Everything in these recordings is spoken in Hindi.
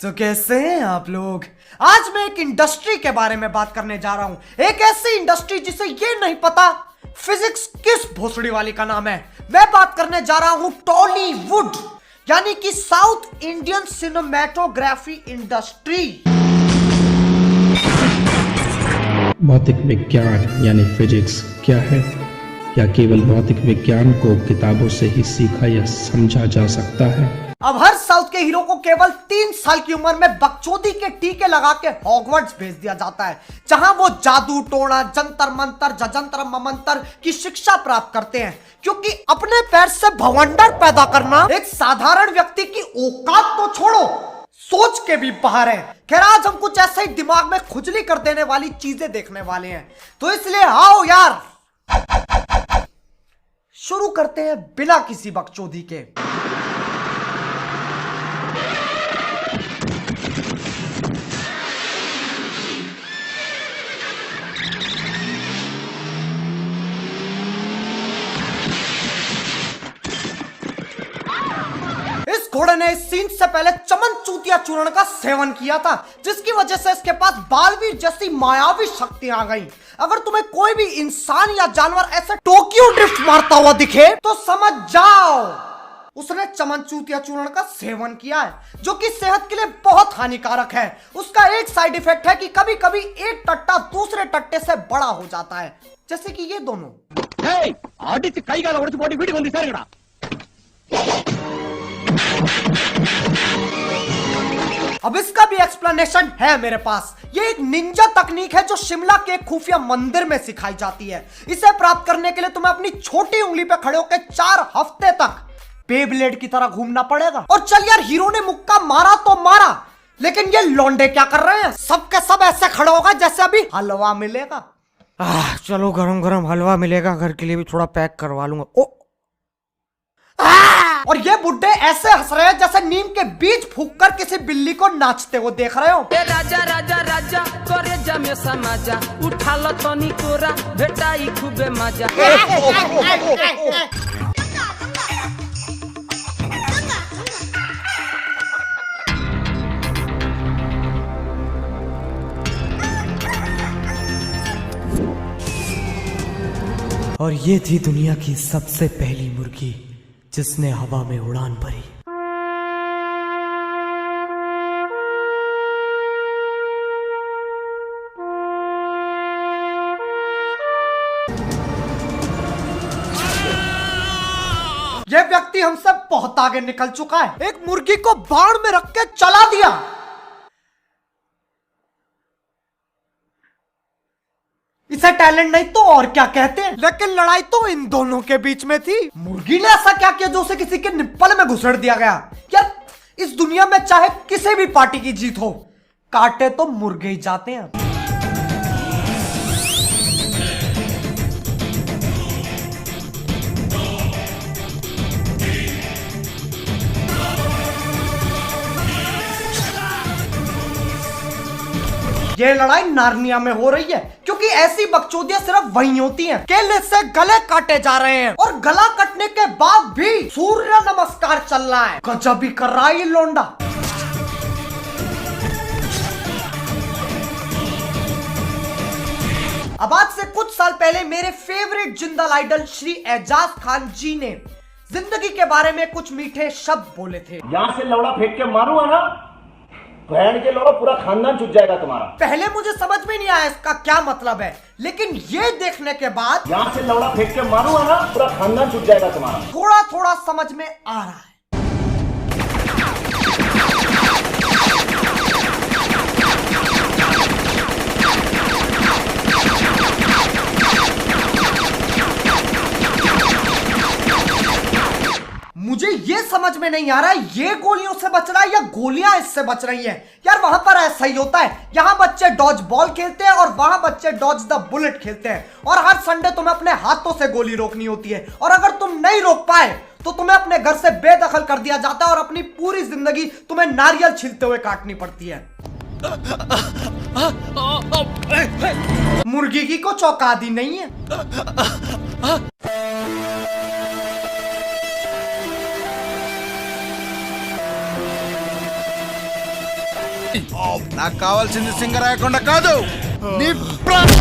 तो कैसे हैं आप लोग। आज मैं एक इंडस्ट्री के बारे में बात करने जा रहा हूं। एक ऐसी इंडस्ट्री जिसे ये नहीं पता फिजिक्स किस भोसड़ी वाली का नाम है। मैं बात करने जा रहा हूं टॉलीवुड, यानी कि साउथ इंडियन सिनेमेटोग्राफी इंडस्ट्री। भौतिक विज्ञान यानी फिजिक्स क्या है? क्या केवल भौतिक विज्ञान को किताबों से ही सीखा या समझा जा सकता है? अब हर साउथ के हीरो को केवल 3 साल की उम्र में बकचोदी के टीके लगा के हॉगवर्ट्स भेज दिया जाता है, जहां वो जादू टोना जंतर मंतर जजंतर ममंतर की शिक्षा प्राप्त करते हैं। क्योंकि अपने पैर से भवंडर पैदा करना एक साधारण व्यक्ति की औकात तो छोड़ो, सोच के भी बाहर है। खैर, आज हम कुछ ऐसे ही दिमाग में खुजली कर देने वाली चीजें देखने वाले हैं, तो इसलिए आओ यार शुरू करते हैं बिना किसी बकचोदी के। इस घोड़े ने इस सीन से पहले चमन चूतिया चूर्ण का सेवन किया था, जिसकी वजह से इसके पास बालवीर जैसी मायावी शक्तियां आ गई। अगर तुम्हें कोई भी इंसान या जानवर ऐसे टोक्यो ड्रिफ्ट मारता हुआ दिखे तो समझ जाओ उसने चमन चूतिया चूर्ण का सेवन किया है, जो कि सेहत के लिए बहुत हानिकारक है। उसका एक साइड इफेक्ट है कि कभी कभी एक टट्टा दूसरे टट्टे से बड़ा हो जाता है, जैसे कि ये दोनों। अब इसका भी एक्सप्लेनेशन है मेरे पास। ये एक निंजा तकनीक है जो शिमला के खुफिया मंदिर में सिखाई जाती है। इसे प्राप्त करने के लिए तुम्हें अपनी छोटी उंगली पे खड़े होकर 4 हफ्ते तक बेब्लेड की तरह घूमना पड़ेगा। और चल यार, हीरो ने मुक्का मारा तो मारा, लेकिन ये लौंडे क्या कर रहे हैं? सबके सब ऐसे खड़े होगा जैसे अभी हलवा मिलेगा। चलो गरम गरम हलवा मिलेगा, घर के लिए भी थोड़ा पैक करवा लूंगा। ओ और ये बुड्ढे ऐसे हंस रहे हैं जैसे नीम के बीज फूंक कर किसी बिल्ली को नाचते हुए देख रहे हो। राजा राजा राजा करे जमे समाजा उठा लो तनी कोरा भेटाई खूबे मजा। और ये थी दुनिया की सबसे पहली मुर्गी जिसने हवा में उड़ान भरी। यह व्यक्ति हमसे बहुत आगे निकल चुका है। एक मुर्गी को बाण में रख के चला दिया। इसे टैलेंट नहीं तो और क्या कहते हैं, लेकिन लड़ाई तो इन दोनों के बीच में थी। मुर्गी ने ऐसा क्या किया जो उसे किसी के निप्पल में घुसेड़ दिया गया? यार, इस दुनिया में चाहे किसी भी पार्टी की जीत हो, काटे तो मुर्गे ही जाते हैं। ये लड़ाई नार्निया में हो रही है, क्योंकि ऐसी बकचोदियां सिर्फ वहीं होती हैं। केले से गले काटे जा रहे हैं और गला कटने के बाद भी सूर्य नमस्कार चल रहा है। गजब ही कर रहा है ये लौंडा। अब आज से कुछ साल पहले मेरे फेवरेट जिंदाल आइडल श्री एजाज खान जी ने जिंदगी के बारे में कुछ मीठे शब्द बोले थे। यहाँ से लौड़ा फेंक के मारूंगा ना, बहन के लौड़ा पूरा खानदान छूट जाएगा तुम्हारा। पहले मुझे समझ में नहीं आया इसका क्या मतलब है, लेकिन ये देखने के बाद यहाँ से लौड़ा फेंक के मारूंगा ना, पूरा खानदान छूट जाएगा तुम्हारा। थोड़ा थोड़ा समझ में आ रहा है। मुझे ये समझ में नहीं आ रहा है ये गोलियों से बच रहा है या गोलियां इससे बच रही हैं। यार, वहां पर ऐसा ही होता है। यहाँ बच्चे डॉज बॉल खेलते हैं और वहां बच्चे डॉज द बुलेट खेलते हैं। और हर संडे तुम्हें अपने हाथों से गोली रोकनी होती है, और अगर तुम नहीं रोक पाए तो तुम्हें अपने घर से बेदखल कर दिया जाता है और अपनी पूरी जिंदगी तुम्हें नारियल छीलते हुए काटनी पड़ती है। मुर्गी की को चौंकादी नहीं है। నాకు కావాల్సింది సింగరాయకొండ కాదు నీ ప్రాణం.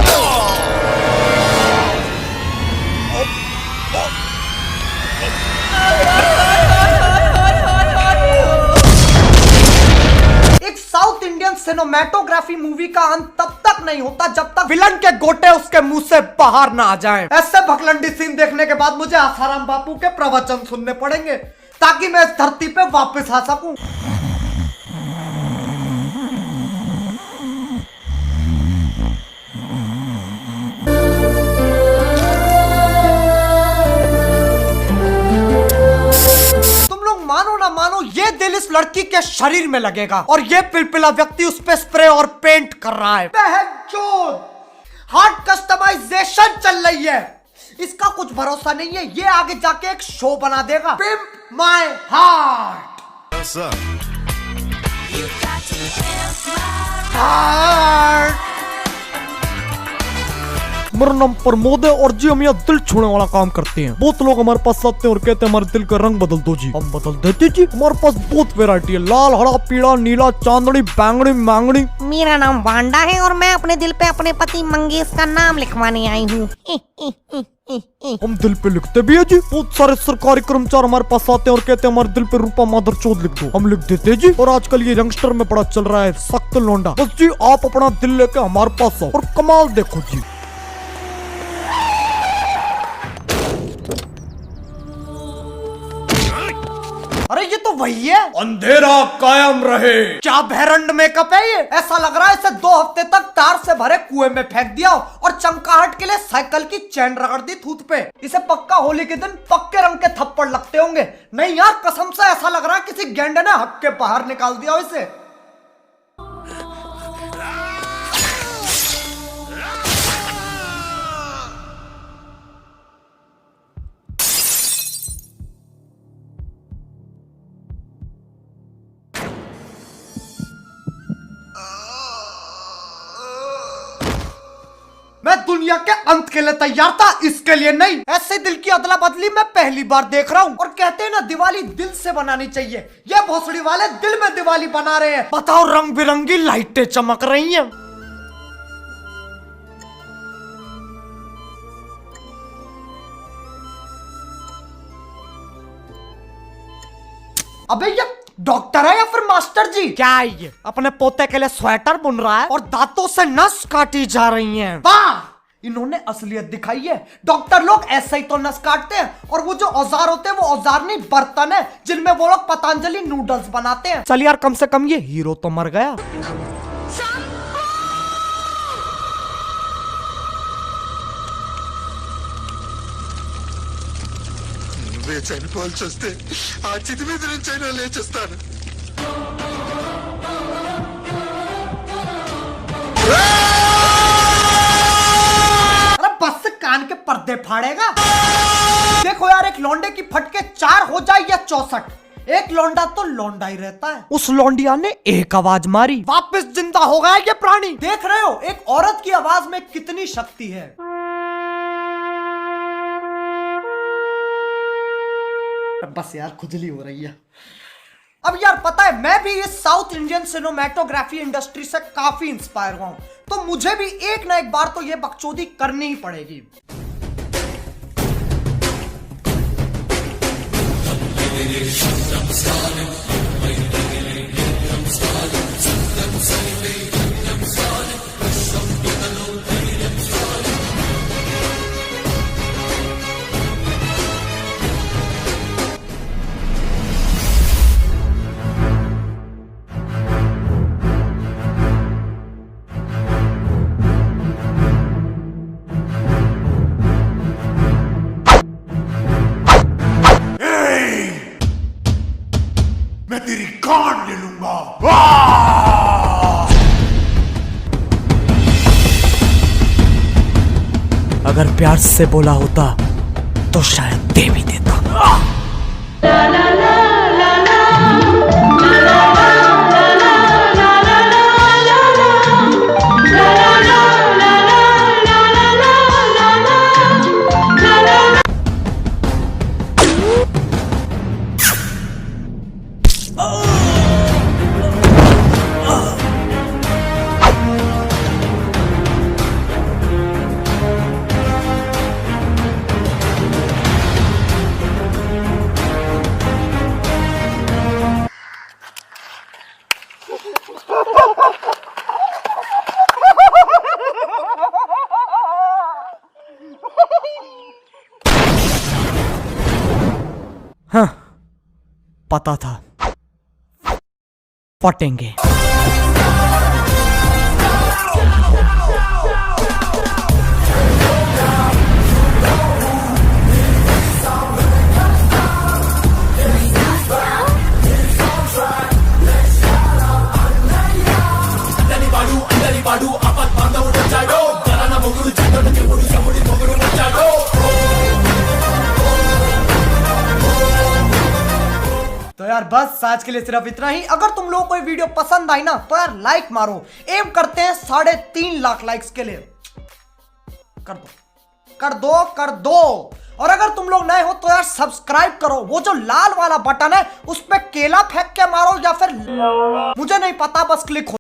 एक साउथ इंडियन सिनेमेटोग्राफी मूवी का अंत तब तक नहीं होता जब तक विलन के गोटे उसके मुंह से बाहर ना आ जाएं। ऐसे भगलंडी सीन देखने के बाद मुझे आसाराम बापू के प्रवचन सुनने पड़ेंगे ताकि मैं इस धरती पे वापस आ सकूं। मानो ना मानो ये दिल इस लड़की के शरीर में लगेगा और ये पिलपिला व्यक्ति उस पे स्प्रे और पेंट कर रहा है। हार्ट कस्टमाइजेशन चल रही है, इसका कुछ भरोसा नहीं है, ये आगे जाके एक शो बना देगा। Pimp my heart. मेरा नाम प्रमोद है और जी हम यहाँ दिल छूने वाला काम करते हैं। बहुत लोग हमारे पास आते हैं और कहते हैं हमारे दिल का रंग बदल दो जी, हम बदल देते जी। हमारे पास बहुत वैरायटी है, लाल, हरा, पीला, नीला, चांदनी, बैंगनी, मांगनी। मेरा नाम वांडा है और मैं अपने दिल पे अपने पति मंगेश का नाम लिखवाने आई हूँ। हम दिल पे लिखते भी है जी। बहुत सारे सरकारी कर्मचारी हमारे पास आते हैं और कहते हैं हमारे दिल पे रूपा माधर चौथ लिख दो, हम लिख देते जी। और आजकल ये यंगस्टर में बड़ा चल रहा है सख्त लौंडा। बस जी आप अपना दिल लेके हमारे पास आओ और कमाल देखो जी। अरे ये तो वही है, अंधेरा कायम रहे। क्या बहरंड मेकअप है ये, ऐसा लग रहा है इसे 2 हफ्ते तक तार से भरे कुएं में फेंक दिया और चमकाहट के लिए साइकिल की चैन रगड़ दी थूत पे। इसे पक्का होली के दिन पक्के रंग के थप्पड़ लगते होंगे। नहीं यार कसम से ऐसा लग रहा है किसी गेंडे ने हक के बाहर निकाल दिया इसे। मैं दुनिया के अंत के लिए तैयार था, इसके लिए नहीं। ऐसे दिल की अदला बदली मैं पहली बार देख रहा हूँ। और कहते हैं ना दिवाली दिल से बनानी चाहिए, ये भोसड़ी वाले दिल में दिवाली बना रहे हैं। बताओ रंग बिरंगी लाइटें चमक रही हैं। अबे ये डॉक्टर है या फिर मास्टर जी? क्या है ये, अपने पोते के लिए स्वेटर बुन रहा है और दांतों से नस काटी जा रही हैं। वाह, इन्होंने असलियत दिखाई है। डॉक्टर लोग ऐसे ही तो नस काटते हैं और वो जो औजार होते हैं वो औजार नहीं बर्तन है जिनमें वो लोग पतंजलि नूडल्स बनाते हैं। चल यार कम से कम ये हीरो तो मर गया। చనిపోవాల్సి వస్తే ఆ చితి మీద నుంచి అయినా లేచేస్తాను. अरे बस कान के पर्दे फाड़ेगा। देखो यार एक लौंडे की फटके 4 हो जाए या 64, एक लौंडा तो लौंडा ही रहता है। उस लौंडिया ने एक आवाज मारी, वापस जिंदा हो गया ये प्राणी। देख रहे हो एक औरत की आवाज में कितनी शक्ति है। बस यार खुजली हो रही है। अब यार पता है मैं भी इस साउथ इंडियन सिनेमेटोग्राफी इंडस्ट्री से काफी इंस्पायर हुआ हूं, तो मुझे भी एक ना एक बार तो ये बकचोदी करनी ही पड़ेगी। मैं तेरी कान ले लूंगा। अगर प्यार से बोला होता तो शायद दे भी देता। हाँ, पता था फटेंगे। तो यार बस आज के लिए सिर्फ इतना ही। अगर तुम लोगों को ये वीडियो पसंद आई ना तो यार लाइक मारो। एम करते हैं 3.5 लाख लाइक्स के लिए। कर दो कर दो कर दो। और अगर तुम लोग नए हो तो यार सब्सक्राइब करो। वो जो लाल वाला बटन है उस पे केला फेंक के मारो या फिर मुझे नहीं पता, बस क्लिक हो।